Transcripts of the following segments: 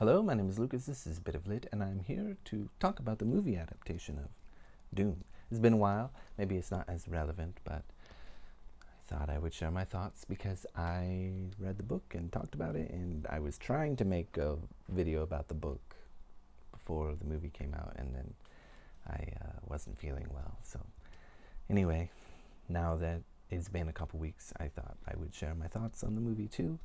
Hello, my name is Lucas. This is Bit of Lit, and I'm here to talk about the movie adaptation of Dune. It's been a while. Maybe it's not as relevant, but I thought I would share my thoughts because I read the book and talked about it, and I was trying to make a video about the book before the movie came out, and then I wasn't feeling well. So, anyway, now that it's been a couple weeks, I thought I would share my thoughts on the movie too,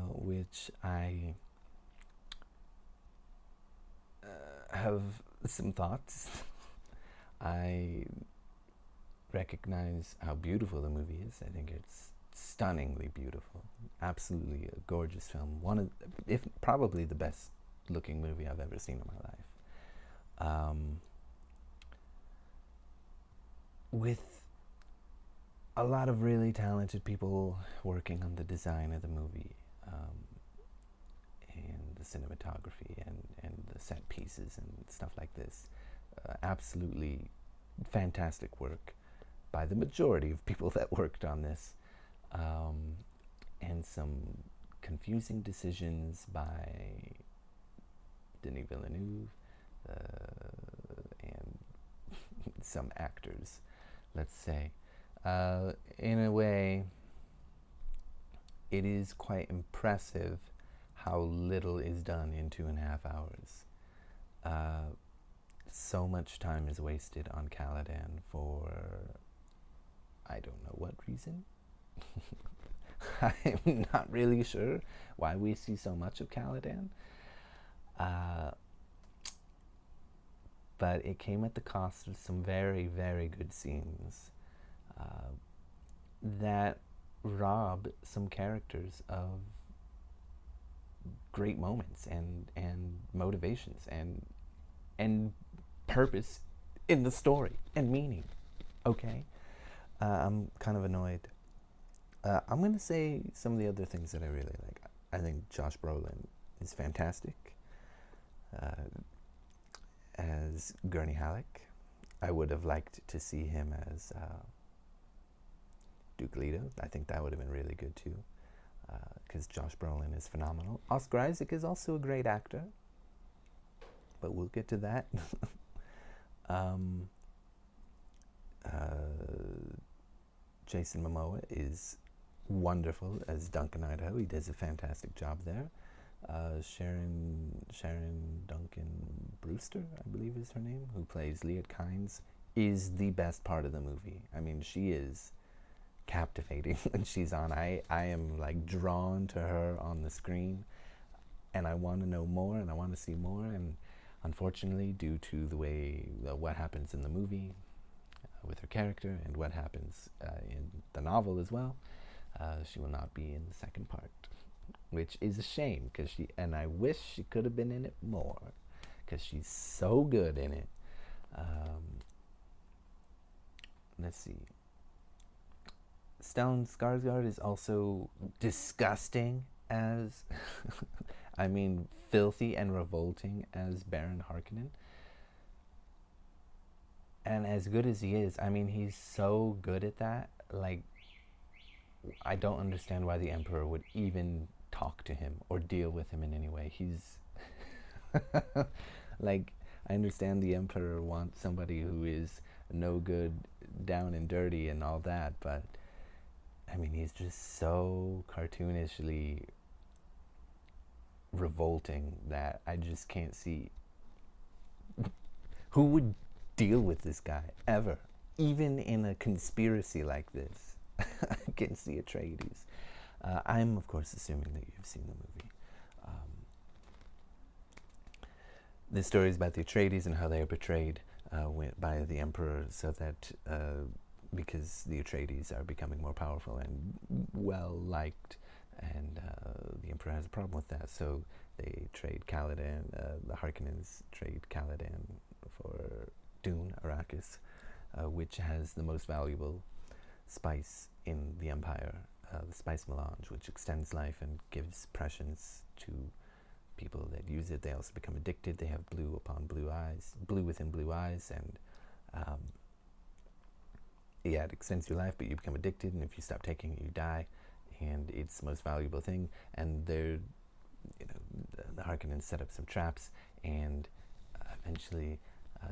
which I have some thoughts. I recognize how beautiful the movie is. I think it's stunningly beautiful. Absolutely a gorgeous film. One of, if probably the best looking movie I've ever seen in my life. With a lot of really talented people working on the design of the movie, and the cinematography and the set pieces and stuff like this. Absolutely fantastic work by the majority of people that worked on this, and some confusing decisions by Denis Villeneuve and some actors, let's say. In a way, it is quite impressive how little is done in 2.5 hours. So much time is wasted on Caladan for I don't know what reason. I'm not really sure why we see so much of Caladan. Uh, but it came at the cost of some very, very good scenes that rob some characters of great moments and motivations and purpose in the story and meaning. Okay, I'm kind of annoyed. I'm gonna say some of the other things that I really like. I think Josh Brolin is fantastic as Gurney Halleck. I would have liked to see him as Duke Leto. I think that would have been really good too, because Josh Brolin is phenomenal. Oscar Isaac is also a great actor, but we'll get to that. um, Jason Momoa is wonderful as Duncan Idaho. He does a fantastic job there. Sharon Duncan Brewster, I believe is her name, who plays Liet Kynes, is the best part of the movie. I mean, she is captivating when she's on. I am like drawn to her on the screen, and I want to know more and I want to see more. And unfortunately, due to the way what happens in the movie with her character and what happens in the novel as well, she will not be in the second part, which is a shame because I wish she could have been in it more because she's so good in it. Let's see. Stellan Skarsgård is also disgusting as, I mean, filthy and revolting as Baron Harkonnen. And as good as he is, I mean, he's so good at that. Like, I don't understand why the Emperor would even talk to him or deal with him in any way. He's like, I understand the Emperor wants somebody who is no good, down and dirty, and all that, but I mean, he's just so cartoonishly revolting that I just can't see who would deal with this guy ever, even in a conspiracy like this against the Atreides. I'm, of course, assuming that you've seen the movie. This story is about the Atreides and how they are portrayed by the Emperor, so that because the Atreides are becoming more powerful and well liked, and the Emperor has a problem with that, so they trade Caladan. The Harkonnens trade Caladan for Dune, Arrakis, which has the most valuable spice in the Empire, the spice melange, which extends life and gives prescience to people that use it. They also become addicted. They have blue upon blue eyes, blue within blue eyes, and yeah, it extends your life, but you become addicted, and if you stop taking it, you die. And it's the most valuable thing. And they're, the the Harkonnens set up some traps, and eventually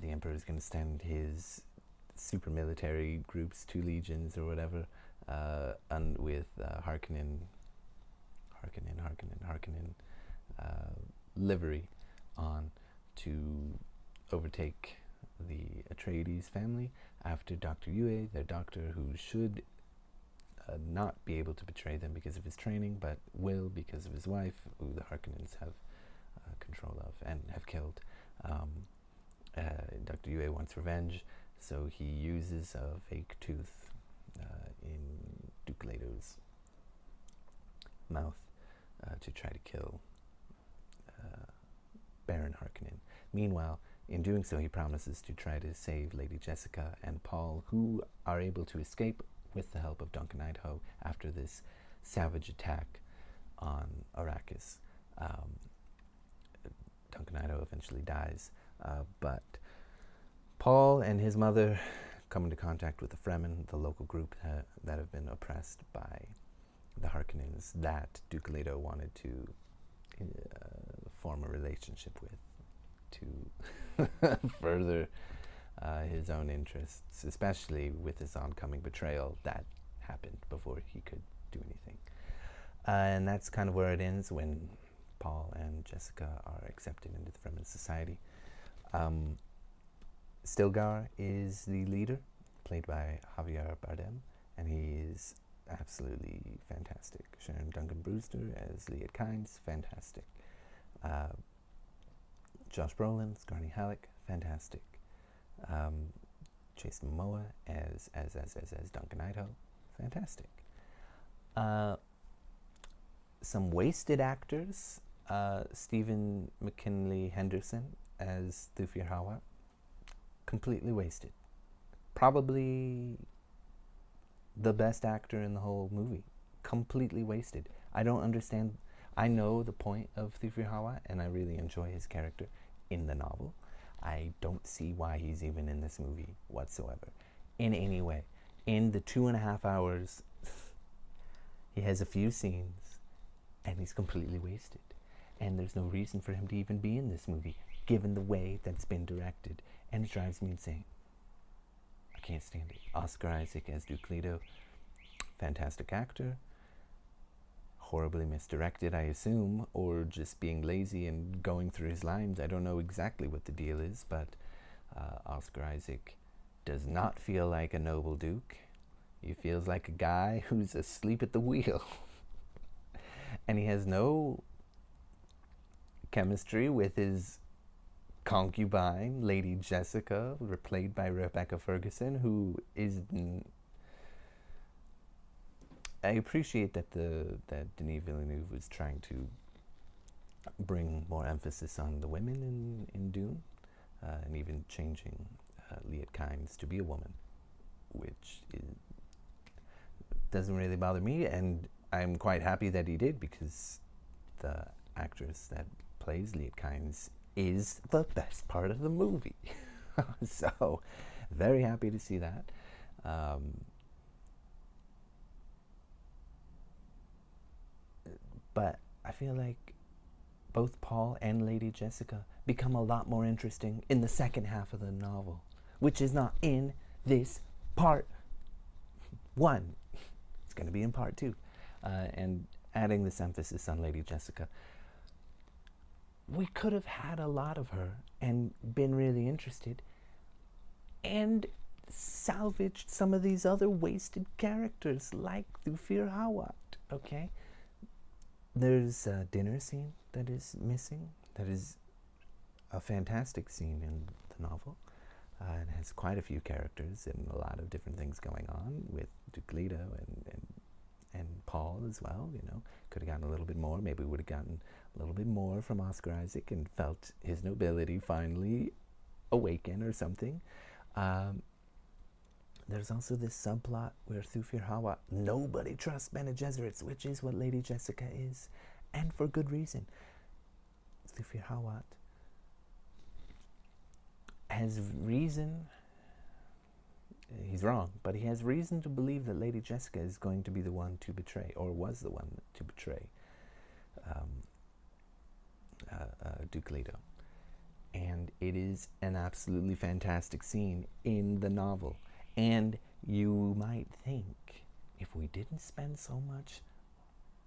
the Emperor is going to send his super military groups, 2 legions or whatever, and with Harkonnen livery on to overtake the Atreides family after Dr. Yue, their doctor, who should not be able to betray them because of his training, but will because of his wife, who the Harkonnens have control of and have killed. Dr. Yue wants revenge, so he uses a fake tooth in Duke Leto's mouth to try to kill Baron Harkonnen. Meanwhile, in doing so, he promises to try to save Lady Jessica and Paul, who are able to escape with the help of Duncan Idaho after this savage attack on Arrakis. Duncan Idaho eventually dies, but Paul and his mother come into contact with the Fremen, the local group that have been oppressed by the Harkonnens that Duke Leto wanted to form a relationship with to further his own interests, especially with his oncoming betrayal that happened before he could do anything. And that's kind of where it ends when Paul and Jessica are accepted into the Fremen society. Stilgar is the leader, played by Javier Bardem, and he is absolutely fantastic. Sharon Duncan Brewster as Liet Kynes, fantastic. Josh Brolin, Gurney Halleck, fantastic. Jason Momoa as Duncan Idaho, fantastic. Some wasted actors. Stephen McKinley Henderson as Thufir Hawat, completely wasted. Probably the best actor in the whole movie. Completely wasted. I don't understand. I know the point of Thufir Hawat, and I really enjoy his character in the novel. I don't see why he's even in this movie whatsoever, in any way. In the 2.5 hours, he has a few scenes, and he's completely wasted. And there's no reason for him to even be in this movie, given the way that it's been directed. And it drives me insane. I can't stand it. Oscar Isaac as Duke Leto, fantastic actor. Horribly misdirected, I assume, or just being lazy and going through his lines. I don't know exactly what the deal is, but Oscar Isaac does not feel like a noble duke. He feels like a guy who's asleep at the wheel. And he has no chemistry with his concubine, Lady Jessica, played by Rebecca Ferguson, who is... I appreciate that that Denis Villeneuve was trying to bring more emphasis on the women in Dune, and even changing Liet Kynes to be a woman, which doesn't really bother me, and I'm quite happy that he did, because the actress that plays Liet Kynes is the best part of the movie. So, very happy to see that. But I feel like both Paul and Lady Jessica become a lot more interesting in the second half of the novel, which is not in this part 1. It's going to be in part 2. And adding this emphasis on Lady Jessica, we could have had a lot of her and been really interested and salvaged some of these other wasted characters like Thufir Hawat, okay? There's a dinner scene that is missing. That is a fantastic scene in the novel. It has quite a few characters and a lot of different things going on with Duke Leto and Paul as well. You know, could have gotten a little bit more. Maybe we would have gotten a little bit more from Oscar Isaac and felt his nobility finally awaken or something. There's also this subplot where Thufir Hawat, nobody trusts Bene Gesserits, which is what Lady Jessica is, and for good reason. Thufir Hawat has reason, he's wrong, but he has reason to believe that Lady Jessica is going to be the one to betray, or was the one to betray Duke Leto. And it is an absolutely fantastic scene in the novel. And you might think, if we didn't spend so much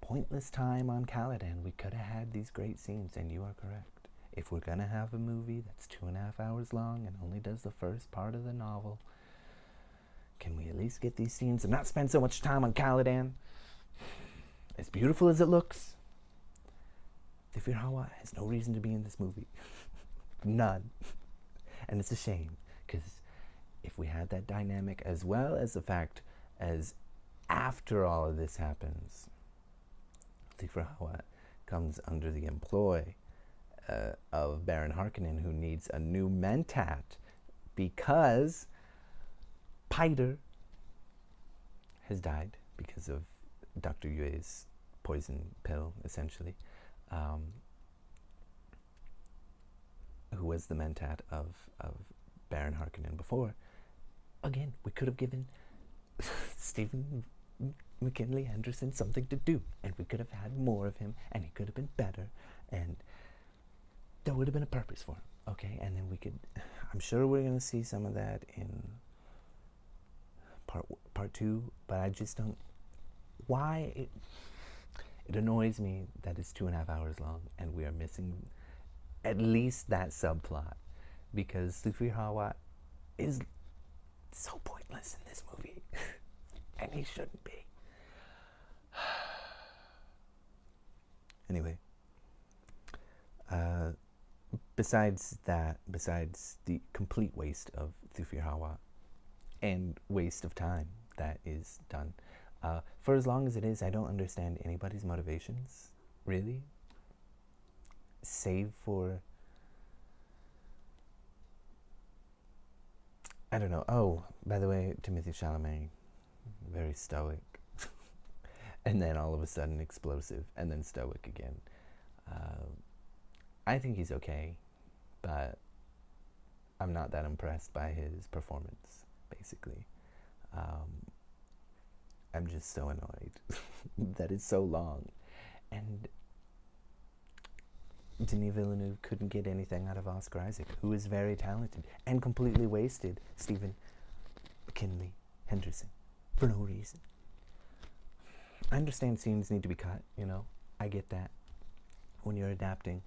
pointless time on Caladan, we could have had these great scenes, and you are correct. If we're going to have a movie that's 2.5 hours long and only does the first part of the novel, can we at least get these scenes and not spend so much time on Caladan? As beautiful as it looks, Thufir Hawat has no reason to be in this movie. None. And it's a shame, because if we had that dynamic, as well as the fact as after all of this happens, Thufir Hawat comes under the employ of Baron Harkonnen, who needs a new mentat because Piter has died because of Dr. Yue's poison pill, essentially. Who was the mentat of Baron Harkonnen before. Again, we could have given Stephen McKinley Henderson something to do, and we could have had more of him, and he could have been better, and there would have been a purpose for him, okay? And then we could, I'm sure we're going to see some of that in part 2, but I just don't, why, it annoys me that it's 2.5 hours long, and we are missing at least that subplot, because Thufir Hawat is so pointless in this movie, and he shouldn't be. Anyway, besides the complete waste of Thufir Hawat and waste of time that is done, for as long as it is, I don't understand anybody's motivations, really, save for, I don't know. Oh, by the way, Timothée Chalamet, very stoic. And then all of a sudden explosive, and then stoic again. I think he's okay, but I'm not that impressed by his performance, basically. I'm just so annoyed that it's so long. And Denis Villeneuve couldn't get anything out of Oscar Isaac, who is very talented, and completely wasted Stephen McKinley Henderson for no reason. I understand scenes need to be cut, you know. I get that. When you're adapting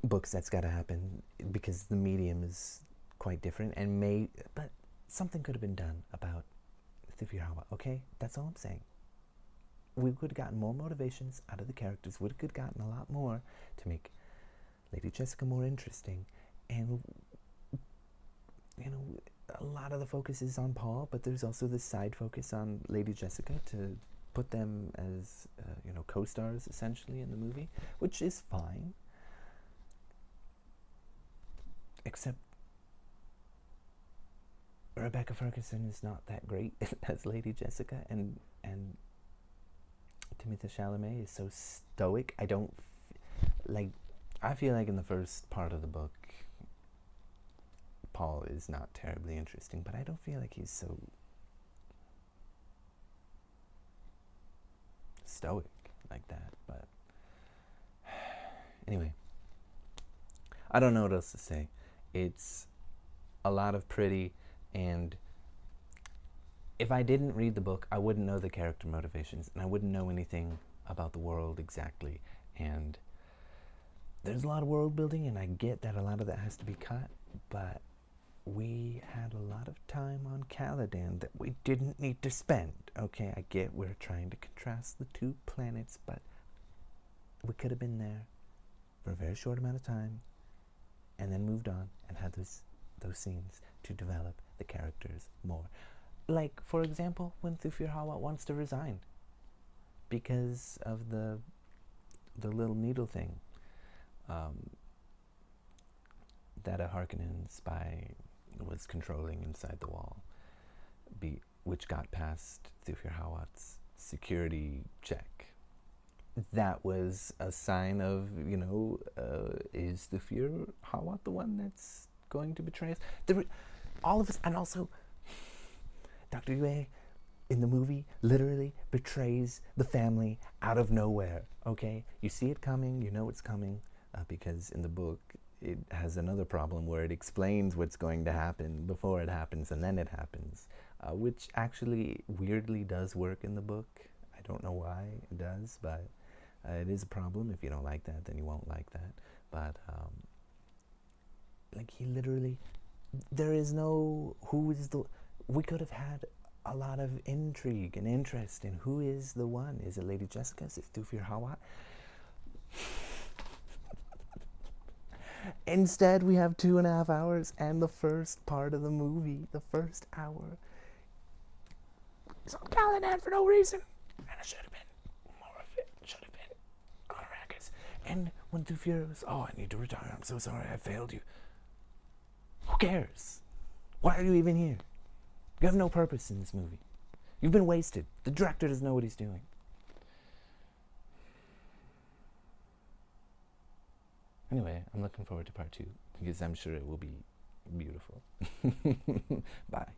books, that's got to happen because the medium is quite different, and but something could have been done about Thufir Hawat, okay? That's all I'm saying. We could have gotten more motivations out of the characters. We could have gotten a lot more to make Lady Jessica more interesting. And, you know, a lot of the focus is on Paul, but there's also this side focus on Lady Jessica to put them as, you know, co-stars, essentially, in the movie, which is fine. Except Rebecca Ferguson is not that great as Lady Jessica, and Timothée Chalamet is so stoic. I feel like in the first part of the book, Paul is not terribly interesting, but I don't feel like he's so stoic like that. But anyway, I don't know what else to say. It's a lot of pretty, and if I didn't read the book, I wouldn't know the character motivations, and I wouldn't know anything about the world exactly. And there's a lot of world building, and I get that a lot of that has to be cut, but we had a lot of time on Caladan that we didn't need to spend. Okay, I get we're trying to contrast the two planets, but we could have been there for a very short amount of time and then moved on and had those scenes to develop the characters more. Like, for example, when Thufir Hawat wants to resign because of the little needle thing that a Harkonnen spy was controlling inside the wall, which got past Thufir Hawat's security check. That was a sign of, you know, is Thufir Hawat the one that's going to betray us? All of us, and also Dr. Yue in the movie literally betrays the family out of nowhere, okay? You see it coming, you know it's coming, because in the book it has another problem where it explains what's going to happen before it happens and then it happens, which actually weirdly does work in the book. I don't know why it does, but it is a problem. If you don't like that, then you won't like that. But like, he literally, there is no who is the, we could have had a lot of intrigue and interest in who is the one. Is it Lady Jessica? Is it Thufir Hawat? Instead, we have 2.5 hours, and the first part of the movie, the first hour, is on Caladan for no reason. And it should have been more of it. Should have been on Arrakis. And when Thufir was, oh, I need to retire. I'm so sorry, I failed you. Who cares? Why are you even here? You have no purpose in this movie. You've been wasted. The director doesn't know what he's doing. Anyway, I'm looking forward to part 2 because I'm sure it will be beautiful. Bye.